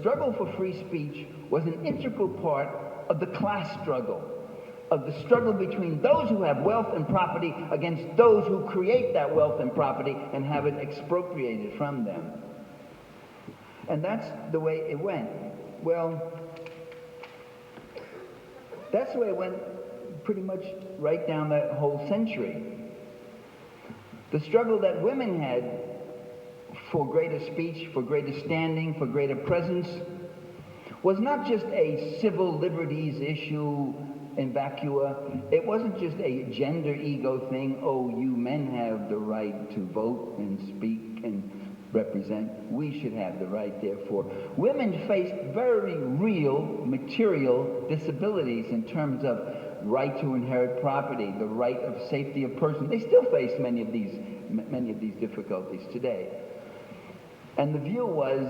struggle for free speech was an integral part of the class struggle, of the struggle between those who have wealth and property against those who create that wealth and property and have it expropriated from them. And that's the way it went. Well, that's the way it went pretty much right down that whole century. The struggle that women had for greater speech, for greater standing, for greater presence, was not just a civil liberties issue in vacua. It wasn't just a gender ego thing. Oh, you men have the right to vote and speak and represent. We should have the right, therefore. Women faced very real material disabilities in terms of right to inherit property, the right of safety of person. They still face many of these difficulties today. And the view was,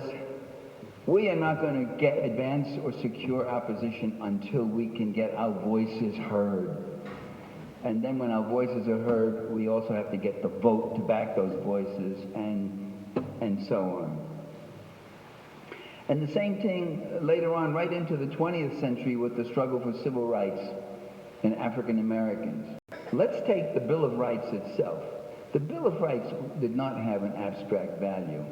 we are not going to get advance or secure our position until we can get our voices heard. And then when our voices are heard, we also have to get the vote to back those voices, and so on. And the same thing later on, right into the 20th century, with the struggle for civil rights in African Americans. Let's take the Bill of Rights itself. The Bill of Rights did not have an abstract value.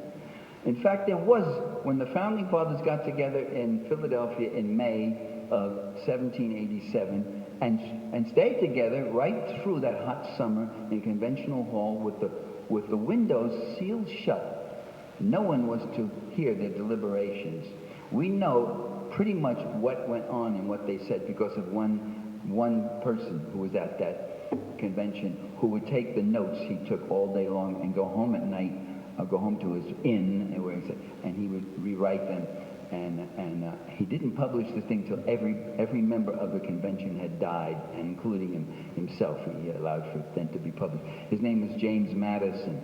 In fact, there was, when the Founding Fathers got together in Philadelphia in May of 1787 and stayed together right through that hot summer in Conventional Hall with the windows sealed shut, no one was to hear their deliberations. We know pretty much what went on and what they said because of one person who was at that convention who would take the notes he took all day long and go home at night, or go home to his inn, and he would rewrite them. And he didn't publish the thing till every member of the convention had died, and including himself. He allowed for it then to be published. His name was James Madison.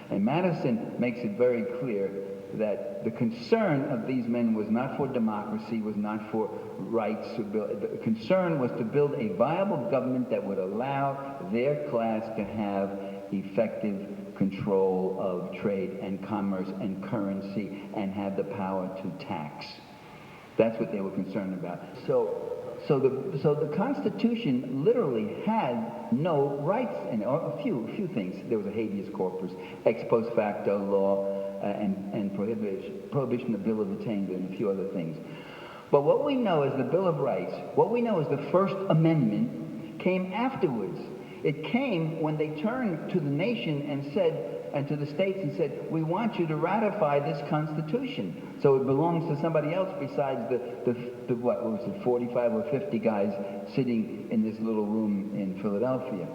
And Madison makes it very clear that the concern of these men was not for democracy, was not for rights. The concern was to build a viable government that would allow their class to have effective control of trade and commerce and currency and have the power to tax. That's what they were concerned about. So the Constitution literally had no rights in it, or a few things. There was a habeas corpus, ex post facto law, and prohibition of bill of attainder, and a few other things. But what we know is the Bill of Rights, what we know is the First Amendment came afterwards. It came when they turned to the nation and said, and to the states and said, we want you to ratify this Constitution. So it belongs to somebody else besides the what was it, 45 or 50 guys sitting in this little room in Philadelphia.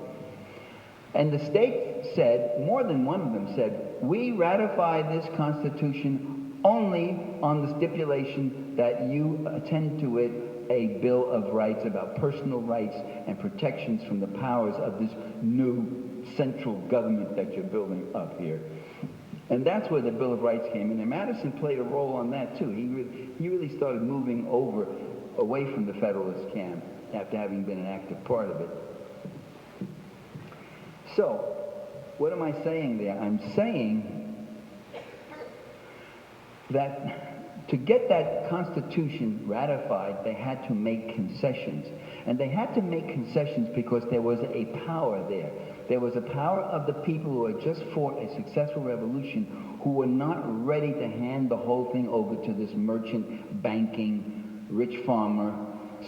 And the state said, more than one of them said, we ratify this Constitution only on the stipulation that you attend to it a Bill of Rights about personal rights and protections from the powers of this new central government that you're building up here. And that's where the Bill of Rights came in. And Madison played a role on that too. He really started moving away from the Federalist camp after having been an active part of it. So, what am I saying there? I'm saying that to get that Constitution ratified, they had to make concessions. And they had to make concessions because there was a power there. There was a power of the people who had just fought a successful revolution who were not ready to hand the whole thing over to this merchant, banking, rich farmer,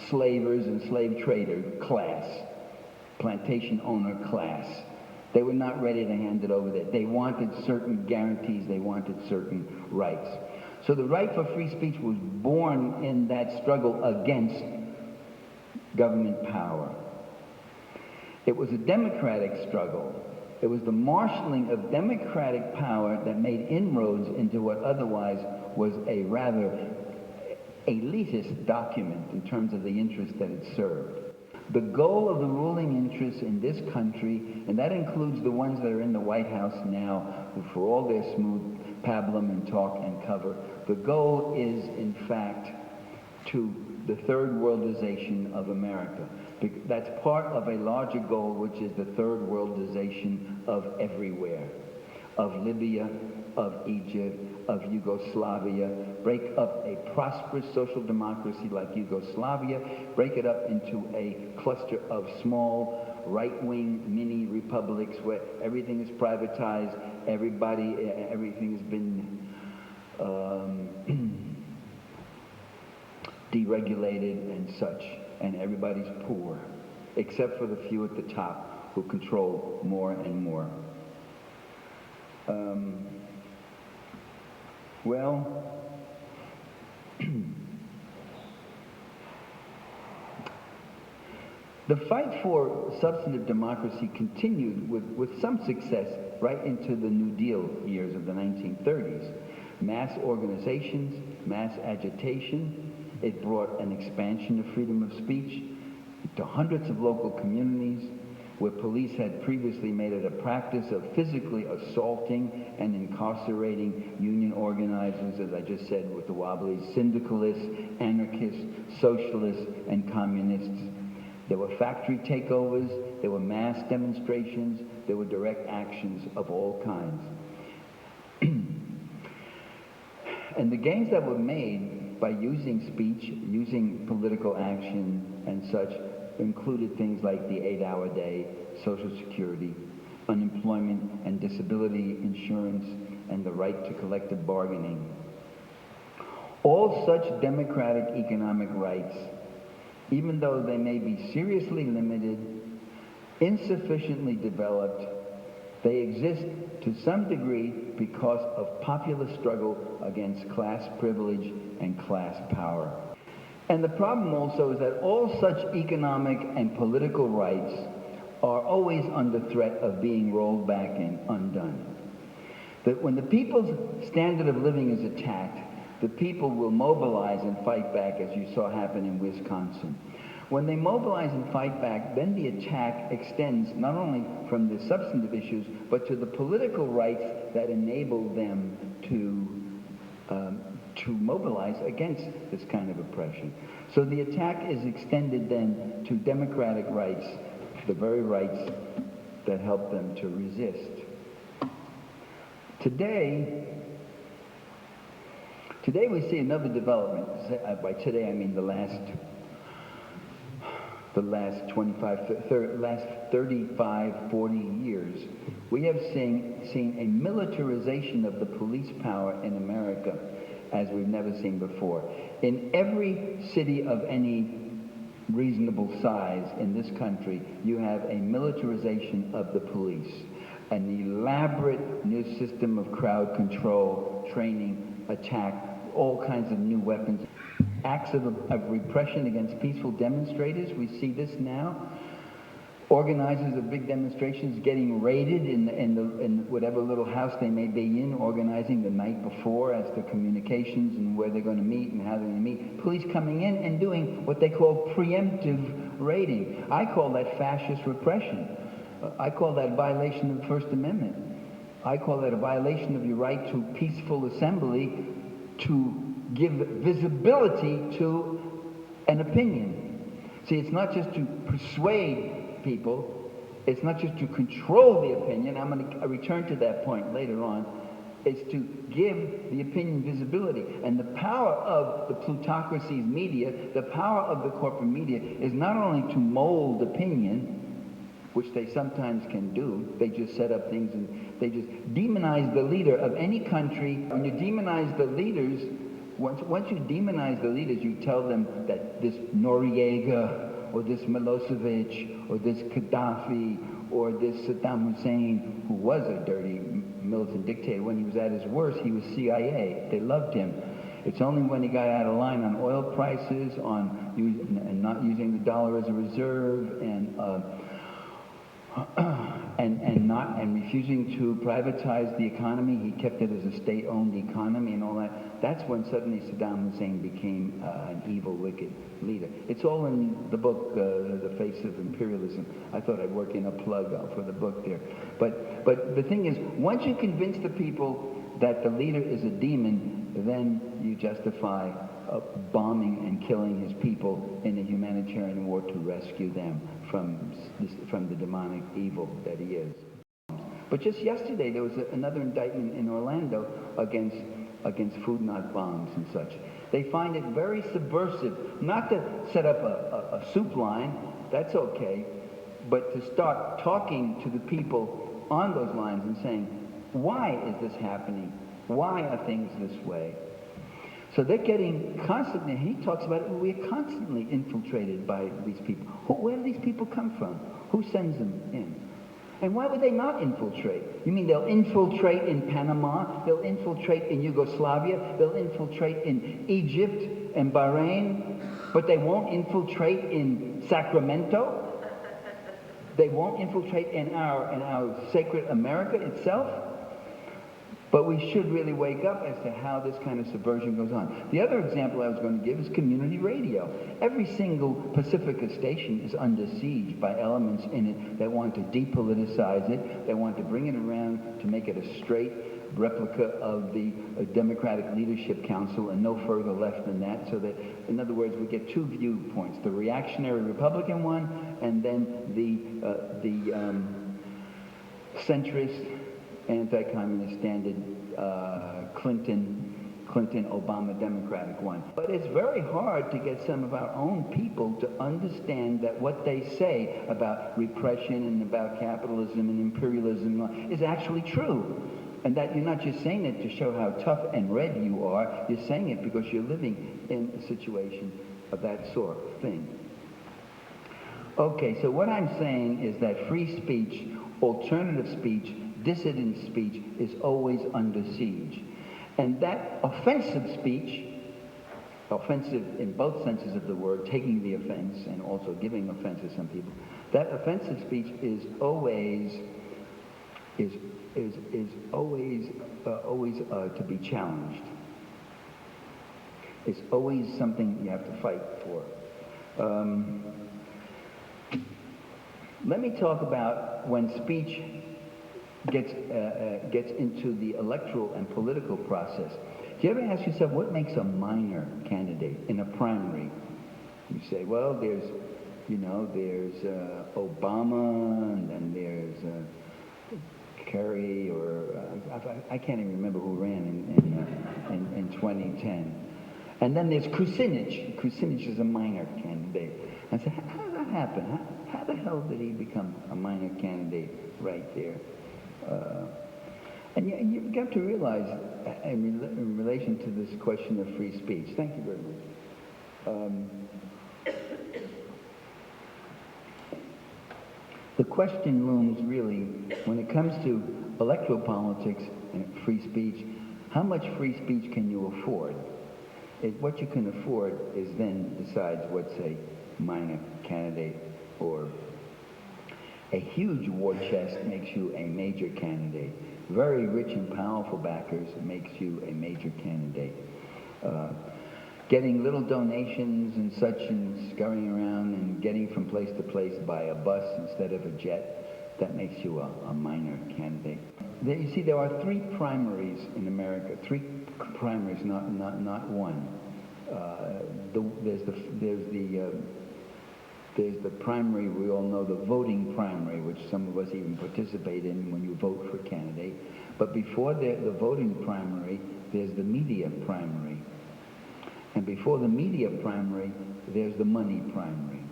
slavers and slave trader class, plantation owner class. They were not ready to hand it over there. They wanted certain guarantees. They wanted certain rights. So the right for free speech was born in that struggle against government power. It was a democratic struggle. It was the marshaling of democratic power that made inroads into what otherwise was a rather elitist document in terms of the interests that it served. The goal of the ruling interests in this country, and that includes the ones that are in the White House now, for all their smooth pablum and talk and cover, the goal is, in fact, to the third worldization of America. That's part of a larger goal, which is the third worldization of everywhere, of Libya, of Egypt, of Yugoslavia, break up a prosperous social democracy like Yugoslavia, break it up into a cluster of small right-wing mini republics where everything is privatized, everything has been deregulated and such, and everybody's poor, except for the few at the top who control more and more. Well, the fight for substantive democracy continued with some success right into the New Deal years of the 1930s. Mass organizations, mass agitation. It brought an expansion of freedom of speech to hundreds of local communities where police had previously made it a practice of physically assaulting and incarcerating union organizers, as I just said with the Wobblies, syndicalists, anarchists, socialists, and communists. There were factory takeovers, there were mass demonstrations, there were direct actions of all kinds. And the gains that were made by using speech, using political action and such, included things like the 8-hour day, Social Security, unemployment and disability insurance, and the right to collective bargaining. All such democratic economic rights, even though they may be seriously limited, insufficiently developed, they exist to some degree because of popular struggle against class privilege and class power. And the problem also is that all such economic and political rights are always under threat of being rolled back and undone. That when the people's standard of living is attacked, the people will mobilize and fight back, as you saw happen in Wisconsin. When they mobilize and fight back, then the attack extends not only from the substantive issues, but to the political rights that enable them to mobilize against this kind of oppression. So the attack is extended then to democratic rights, the very rights that help them to resist. Today we see another development. By today I mean the last 35, 40 years. We have seen a militarization of the police power in America as we've never seen before. In every city of any reasonable size in this country, you have a militarization of the police, an elaborate new system of crowd control, training, attack, all kinds of new weapons. Acts of repression against peaceful demonstrators. We see this now. Organizers of big demonstrations getting raided in whatever little house they may be in, organizing the night before as to communications and where they're going to meet and how they're going to meet. Police coming in and doing what they call preemptive raiding. I call that fascist repression. I call that a violation of the First Amendment. I call that a violation of your right to peaceful assembly, to give visibility to an opinion. See, it's not just to persuade people, it's not just to control the opinion. I'm going to return to that point later on. It's to give the opinion visibility. And the power of the plutocracy's media, the power of the corporate media, is not only to mold opinion, which they sometimes can do. They just set up things and they just demonize the leader of any country. When you demonize the leaders, once you demonize the leaders, you tell them that this Noriega, or this Milosevic, or this Gaddafi, or this Saddam Hussein, who was a dirty militant dictator. When he was at his worst, he was CIA. They loved him. It's only when he got out of line on oil prices, and not using the dollar as a reserve, and refusing to privatize the economy. He kept it as a state-owned economy and all that. That's when suddenly Saddam Hussein became an evil, wicked leader. It's all in the book, The Face of Imperialism. I thought I'd work in a plug for the book there. But the thing is, once you convince the people that the leader is a demon, then you justify bombing and killing his people in a humanitarian war to rescue them from the demonic evil that he is. But just yesterday, there was another indictment in Orlando against Food Not Bombs and such. They find it very subversive, not to set up a soup line, that's okay, but to start talking to the people on those lines and saying, why is this happening? Why are things this way? So they're getting constantly, he talks about it, we're constantly infiltrated by these people. Where do these people come from? Who sends them in? And why would they not infiltrate? You mean they'll infiltrate in Panama, they'll infiltrate in Yugoslavia, they'll infiltrate in Egypt and Bahrain, but they won't infiltrate in Sacramento? They won't infiltrate in our sacred America itself? But we should really wake up as to how this kind of subversion goes on. The other example I was going to give is community radio. Every single Pacifica station is under siege by elements in it that want to depoliticize it, that want to bring it around to make it a straight replica of the Democratic Leadership Council and no further left than that, so that, in other words, we get two viewpoints, the reactionary Republican one and then the centrist, anti-communist standard Clinton-Obama Democratic one. But it's very hard to get some of our own people to understand that what they say about repression and about capitalism and imperialism is actually true. And that you're not just saying it to show how tough and red you are, you're saying it because you're living in a situation of that sort of thing. Okay, so what I'm saying is that free speech, alternative speech, dissident speech is always under siege. And that offensive speech, offensive in both senses of the word, taking the offense and also giving offense to some people, that offensive speech is always to be challenged. It's always something you have to fight for. Let me talk about when speech gets into the electoral and political process. Do you ever ask yourself what makes a minor candidate in a primary? You say, well, there's Obama, and then there's Kerry, or I can't even remember who ran in 2010. And then there's Kucinich. Kucinich is a minor candidate. I said, how did that happen? How the hell did he become a minor candidate right there? And you've got to realize, in relation to this question of free speech, thank you very much. The question looms really, when it comes to electoral politics and free speech, how much free speech can you afford? What you can afford is then decides what's a minor candidate, or a huge war chest makes you a major candidate. Very rich and powerful backers makes you a major candidate. Getting little donations and such and scurrying around and getting from place to place by a bus instead of a jet, that makes you a minor candidate. You see, there are three primaries in America. Three primaries, not one. There's the primary, we all know, the voting primary, which some of us even participate in when you vote for a candidate. But before the voting primary, there's the media primary. And before the media primary, there's the money primary.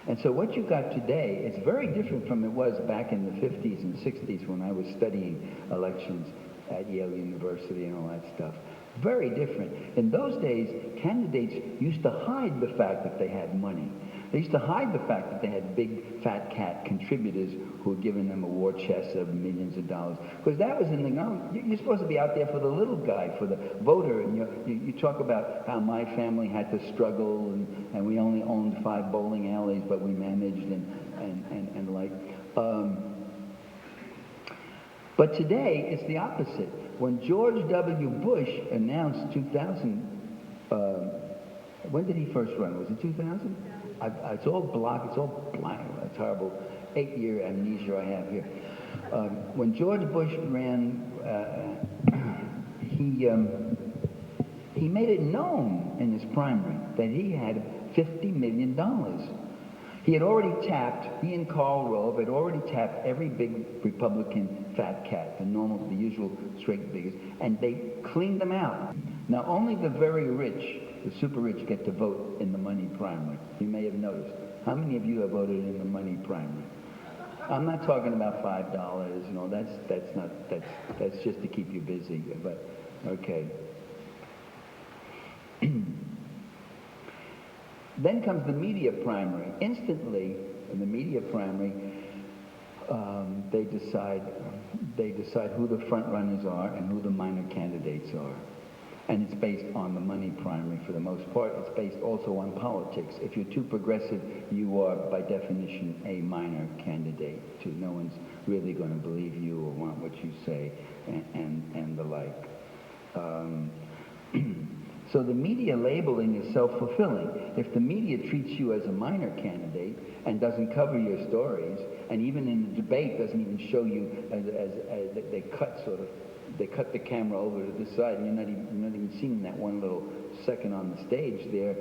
And so what you got today is very different from it was back in the 50s and 60s when I was studying elections at Yale University and all that stuff. Very different. In those days, candidates used to hide the fact that they had money. They used to hide the fact that they had big, fat cat contributors who were giving them a war chest of millions of dollars. Because that was in the, you're supposed to be out there for the little guy, for the voter. And you talk about how my family had to struggle, and we only owned 5 bowling alleys, but we managed and like. But today, it's the opposite. When George W. Bush announced 2000, when did he first run? Was it 2000? It's all blocked, it's all blank. It's horrible 8-year amnesia I have here. When George Bush ran, he made it known in his primary that he had $50 million. He and Karl Rove had already tapped every big Republican fat cat, the usual straight figures, and they cleaned them out. Now, only the very rich, the super rich, get to vote in the money primary. You may have noticed. How many of you have voted in the money primary? I'm not talking about $5. You know, that's just to keep you busy. But okay. Then comes the media primary. Instantly, in the media primary, they decide who the front runners are and who the minor candidates are. And it's based on the money primary for the most part. It's based also on politics. If you're too progressive, you are, by definition, a minor candidate. Too. No one's really going to believe you or want what you say, and the like. So the media labeling is self-fulfilling. If the media treats you as a minor candidate and doesn't cover your stories, and even in the debate doesn't even show you as they cut the camera over to the side, and you're not even seeing that one little second on the stage there.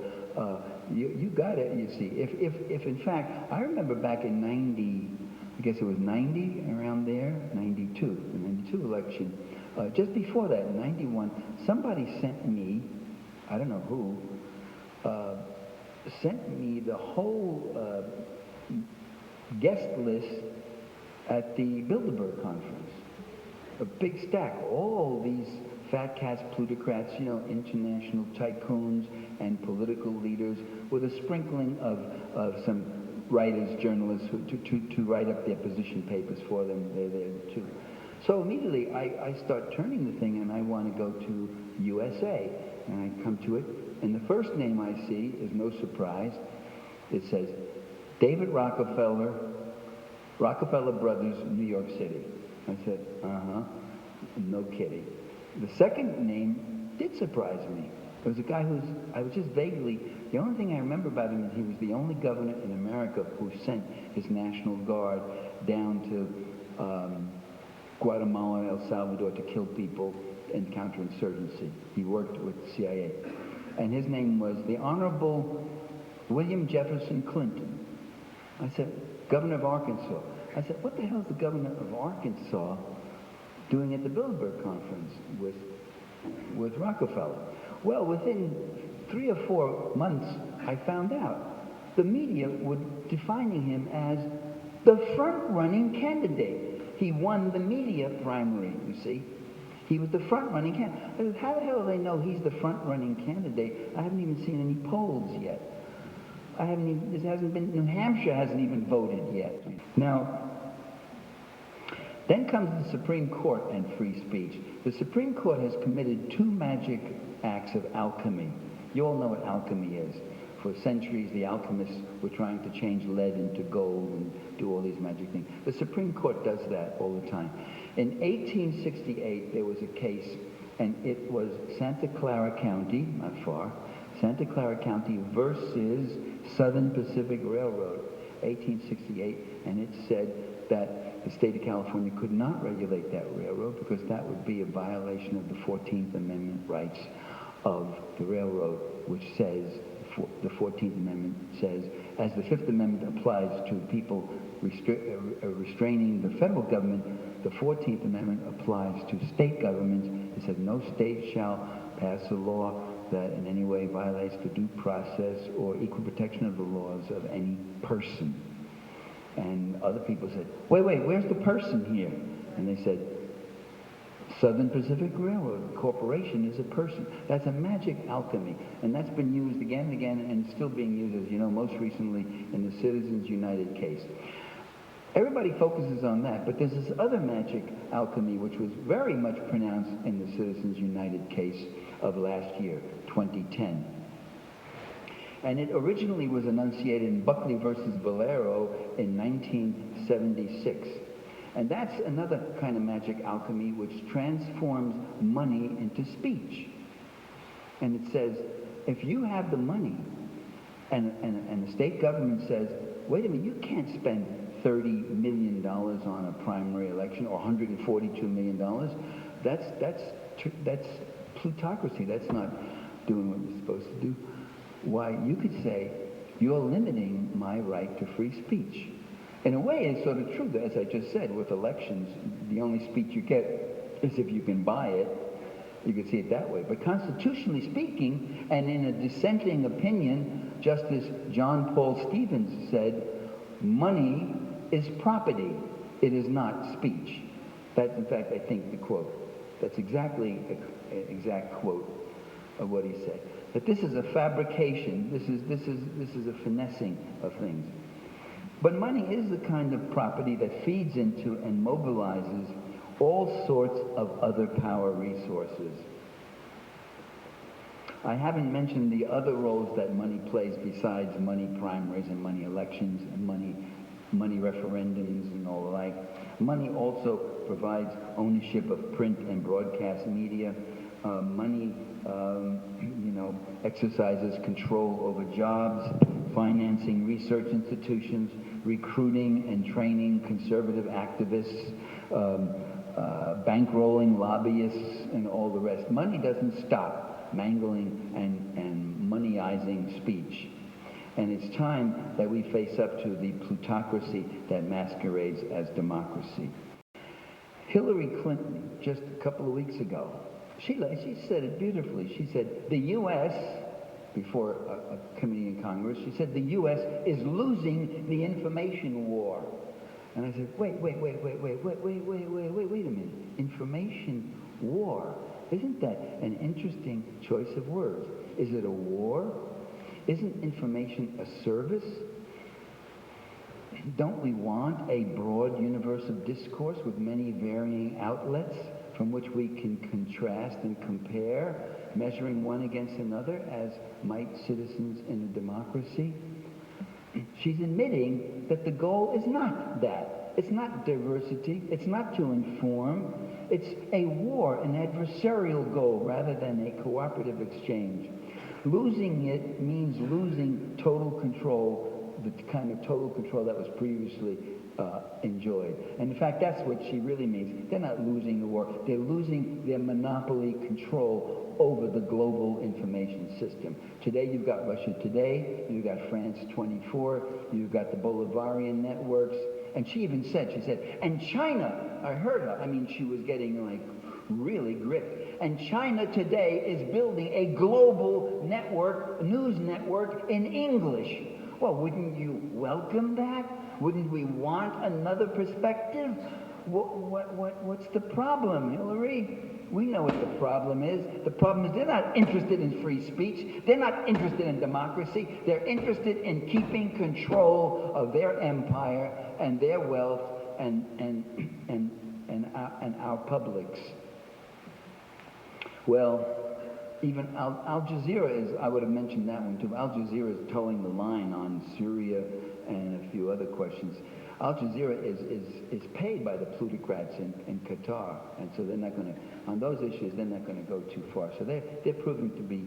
You got it. You see, if in fact, I remember back in '90, I guess it was '90, around there, '92, the '92 election. Just before that, in '91, somebody sent me, I don't know who, sent me the whole guest list at the Bilderberg conference. A big stack, all these fat cats, plutocrats, you know, international tycoons and political leaders, with a sprinkling of some writers, journalists to write up their position papers for them. They're there too. So immediately I start turning the thing, and I want to go to USA. And I come to it, and the first name I see is no surprise. It says David Rockefeller, Rockefeller Brothers, New York City. I said, no kidding. The second name did surprise me. It was a guy I was just vaguely, the only thing I remember about him is he was the only governor in America who sent his National Guard down to Guatemala, El Salvador to kill people in counterinsurgency. He worked with the CIA. And his name was the Honorable William Jefferson Clinton. I said, Governor of Arkansas. I said, what the hell is the governor of Arkansas doing at the Bilderberg conference with Rockefeller? Well, within 3 or 4 months, I found out. The media were defining him as the front-running candidate. He won the media primary, you see. He was the front-running candidate. How the hell do they know he's the front-running candidate? I haven't even seen any polls yet. New Hampshire hasn't even voted yet. Now, then comes the Supreme Court and free speech. The Supreme Court has committed 2 magic acts of alchemy. You all know what alchemy is. For centuries, the alchemists were trying to change lead into gold and do all these magic things. The Supreme Court does that all the time. In 1868, there was a case, and it was Santa Clara County, not far, Santa Clara County versus Southern Pacific Railroad, 1868, and it said that the state of California could not regulate that railroad because that would be a violation of the 14th Amendment rights of the railroad, which says, the 14th Amendment says, as the 5th Amendment applies to people restraining the federal government, the 14th Amendment applies to state governments. It says no state shall pass a law that in any way violates the due process or equal protection of the laws of any person. And other people said, wait, where's the person here? And they said, Southern Pacific Railroad Corporation is a person. That's a magic alchemy. And that's been used again and again, and still being used, as you know, most recently in the Citizens United case. Everybody focuses on that, but there's this other magic alchemy which was very much pronounced in the Citizens United case of last year, 2010. And it originally was enunciated in Buckley versus Valero in 1976. And that's another kind of magic alchemy which transforms money into speech. And it says, if you have the money and the state government says, wait a minute, you can't spend $30 million on a primary election or $142 million, that's plutocracy. That's not doing what you're supposed to do. Why, you could say, you're limiting my right to free speech. In a way, it's sort of true, as I just said, with elections, the only speech you get is if you can buy it. You could see it that way. But constitutionally speaking, and in a dissenting opinion, Justice John Paul Stevens said, money is property. It is not speech. That's, in fact, I think the quote. That's exactly an exact quote of what he said. That this is a fabrication. This is a finessing of things. But money is the kind of property that feeds into and mobilizes all sorts of other power resources. I haven't mentioned the other roles that money plays besides money primaries and money elections and money referendums and all the like. Money also provides ownership of print and broadcast media. Money, exercises control over jobs, financing research institutions, recruiting and training conservative activists, bankrolling lobbyists, and all the rest. Money doesn't stop mangling and moneyizing speech. And it's time that we face up to the plutocracy that masquerades as democracy. Hillary Clinton, just a couple of weeks ago, she said it beautifully. She said, the U.S., before a committee in Congress, she said, the U.S. is losing the information war. And I said, wait a minute. Information war? Isn't that an interesting choice of words? Is it a war? Isn't information a service? Don't we want a broad universe of discourse with many varying outlets from which we can contrast and compare, measuring one against another as might citizens in a democracy? She's admitting that the goal is not that. It's not diversity. It's not to inform. It's a war, an adversarial goal rather than a cooperative exchange. Losing it means losing total control, the kind of total control that was previously enjoyed. And in fact, that's what she really means. They're not losing the war. They're losing their monopoly control over the global information system. Today, you've got Russia Today, you've got France 24, you've got the Bolivarian networks. And she even said, and China, I heard her, she was getting like really gripped. And China today is building a global network, news network in English. Well, wouldn't you welcome that? Wouldn't we want another perspective? What's the problem, Hillary? We know what the problem is. The problem is they're not interested in free speech. They're not interested in democracy. They're interested in keeping control of their empire and their wealth and our publics. Well, even Al Jazeera is, I would have mentioned that one too. Al Jazeera is towing the line on Syria and a few other questions. Al Jazeera is paid by the plutocrats in Qatar, and so they're not going to, on those issues, they're not going to go too far. So they're proving to be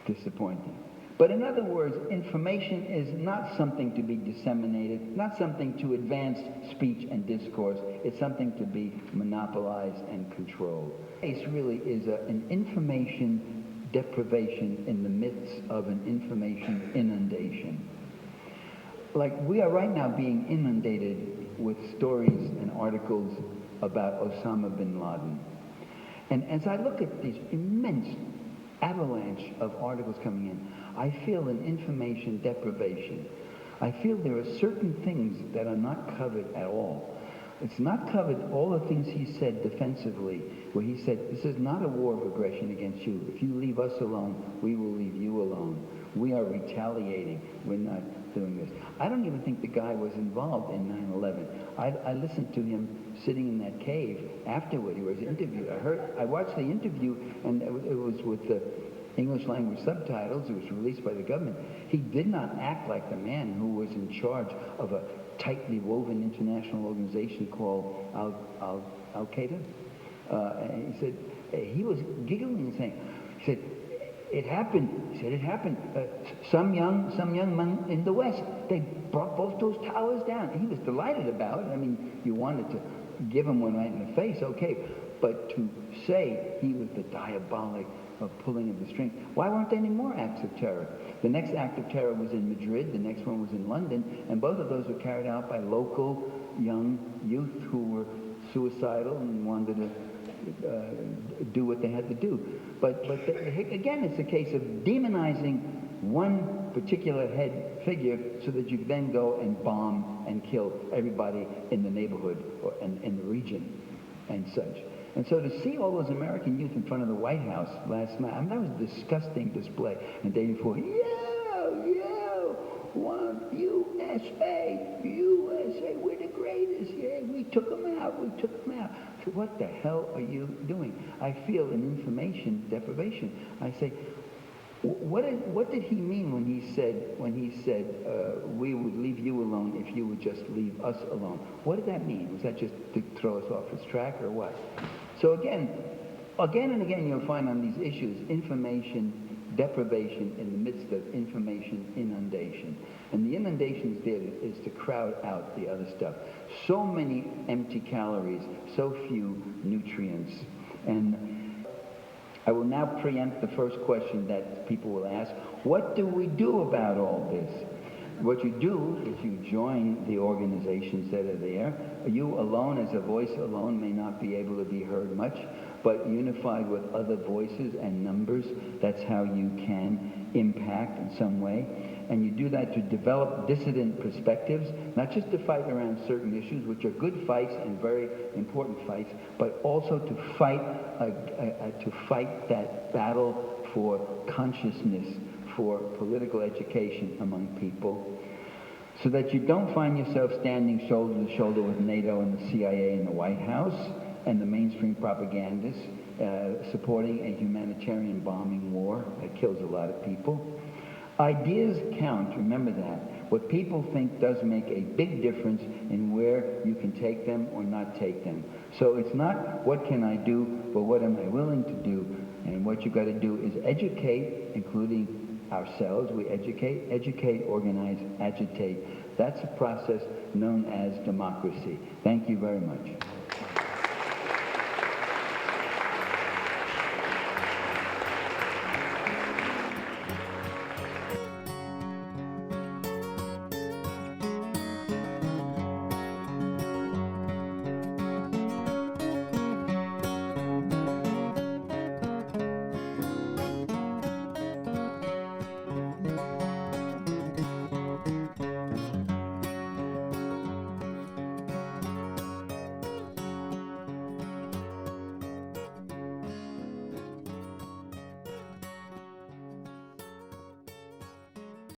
disappointing. But in other words, information is not something to be disseminated, not something to advance speech and discourse. It's something to be monopolized and controlled. It really is an information deprivation in the midst of an information inundation. Like we are right now being inundated with stories and articles about Osama bin Laden. And as I look at these immense avalanche of articles coming in, I feel an information deprivation. I feel there are certain things that are not covered at all. It's not covered, all the things he said defensively, where he said, this is not a war of aggression against you. If you leave us alone, we will leave you alone. We are retaliating. We're not doing this. I don't even think the guy was involved in 9/11. I listened to him sitting in that cave afterward. He was interviewed. I watched the interview, and it was with the English language subtitles. It was released by the government. He did not act like the man who was in charge of a tightly woven international organization called Al-Qaeda. And he said, he was giggling and saying, he said, it happened. He said, it happened. Some young men in the West, they brought both those towers down. And he was delighted about it. You wanted to give him one right in the face, okay. But to say he was the diabolic pulling of the strings. Why weren't there any more acts of terror? The next act of terror was in Madrid, the next one was in London, and both of those were carried out by local young youth who were suicidal and wanted to do what they had to do. But again, it's a case of demonizing one particular head figure so that you then go and bomb and kill everybody in the neighborhood or in the region and such. And so to see all those American youth in front of the White House last night, I mean, that was a disgusting display. And the day before, one USA, we're the greatest, yeah, we took them out. So what the hell are you doing? I feel an information deprivation. I say, what did he mean when he said we would leave you alone if you would just leave us alone? What did that mean? Was that just to throw us off his track or what? So again and again you'll find on these issues information deprivation in the midst of information inundation. And the inundation is to crowd out the other stuff. So many empty calories, so few nutrients. And I will now preempt the first question that people will ask. What do we do about all this? What you do is you join the organizations that are there. You alone, as a voice alone, may not be able to be heard much, but unified with other voices and numbers, that's how you can impact in some way. And you do that to develop dissident perspectives, not just to fight around certain issues, which are good fights and very important fights, but also to fight that battle for consciousness, for political education among people, so that you don't find yourself standing shoulder to shoulder with NATO and the CIA and the White House and the mainstream propagandists supporting a humanitarian bombing war that kills a lot of people. Ideas count, remember that. What people think does make a big difference in where you can take them or not take them. So it's not what can I do, but what am I willing to do? And what you've got to do is educate, including ourselves. We educate, organize, agitate. That's a process known as democracy. Thank you very much.